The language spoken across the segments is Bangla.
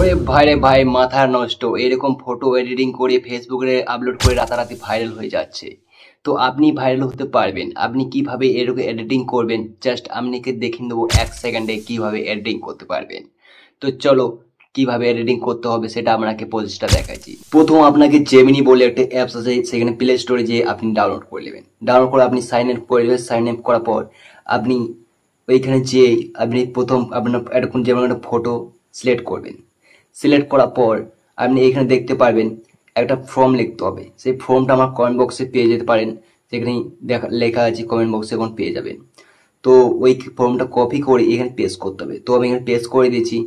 ওরে ভাই রে ভাই, মাথা নষ্ট। এরকম ফটো এডিটিং করে ফেসবুকে আপলোড করে রাতারাতি ভাইরাল হয়ে যাচ্ছে। তো আপনি ভাইরাল হতে পারবেন। আপনি কিভাবে এরকম এডিটিং করবেন জাস্ট আপনাকে দেখিয়ে দেবো 1 সেকেন্ডে কিভাবে এডিটিং করতে পারবেন। তো চলো কিভাবে এডিটিং করতে হবে সেটা আপনাকে প্রসেসটা দেখাচ্ছি। প্রথম আপনাকে জেমিনি বলে একটা অ্যাপস আছে, সেখানে প্লে স্টোরে যেয়ে আপনি ডাউনলোড করে নেবেন। ডাউনলোড করে আপনি সাইন ইন করে নেবেন। সাইন ইন করার পর আপনি ওইখানে যেয়ে আপনি প্রথম আপনার এরকম যেমন একটা ফটো সিলেক্ট করবেন। সিলেক্ট করার পর আপনি এখানে দেখতে পারবেন একটা ফর্ম লিখতে হবে। সেই ফর্মটা আমার কমেন্ট বক্সে পেয়ে যেতে পারেন, সেখানে লেখা আছে কমেন্ট বক্সে, এখন পেয়ে যাবেন। তো ওই ফর্মটা কপি করে এখানে পেস্ট করতে হবে। তো আমি এখানে পেস্ট করে দিয়েছি।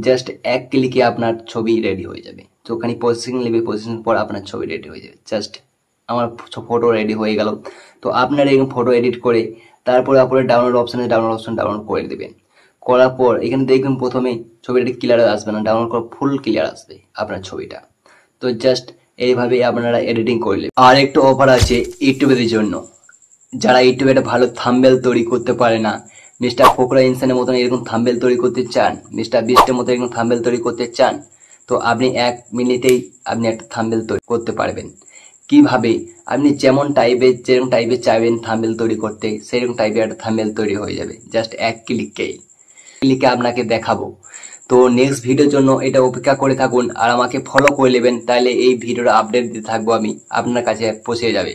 জাস্ট এক ক্লিকে আপনার ছবি রেডি হয়ে যাবে। তো ওখানে প্রসেসিং নেবে, প্রসেসিং পর আপনার ছবি রেডি হয়ে যাবে। জাস্ট আমার ফটো রেডি হয়ে গেল। তো আপনারা এখানে ফটো এডিট করে তারপরে আপনার ডাউনলোড অপশন ডাউনলোড করে দেবেন। করার পর এখানে দেখবেন প্রথমে ছবিটা ক্লিয়ার আসবে না, ডাউনলোড করা ফুল ক্লিয়ার আসবে আপনার ছবিটা। তো জাস্ট এইভাবে আপনারা এডিটিং করলে। আর একটু অফার আছে ইউটিউবের জন্য। যারা ইউটিউবে একটা ভালো থাম্বনেল তৈরি করতে পারে না, মিস্টার ফকরা ইনসানের মতন এরকম থাম্বনেল তৈরি করতে চান, মিস্টার বিস্টের মতো এরকম থাম্বনেল তৈরি করতে চান, তো আপনি 1 মিনিটেই আপনি একটা থাম্বনেল তৈরি করতে পারবেন। কিভাবে? আপনি যেরকম টাইপের চাইবেন থাম্বনেল তৈরি করতে, সেরকম টাইপের একটা থাম্বনেল তৈরি হয়ে যাবে জাস্ট এক ক্লিকে আপনাকে দেখাবো। তো নেক্সট ভিডিওর জন্য এটা অপেক্ষা করে থাকুন আর আমাকে ফলো করে নেবেন, তাহলে এই ভিডিওর আপডেট দিতে থাকবো আমি, আপনার কাছে পৌঁছে যাবে।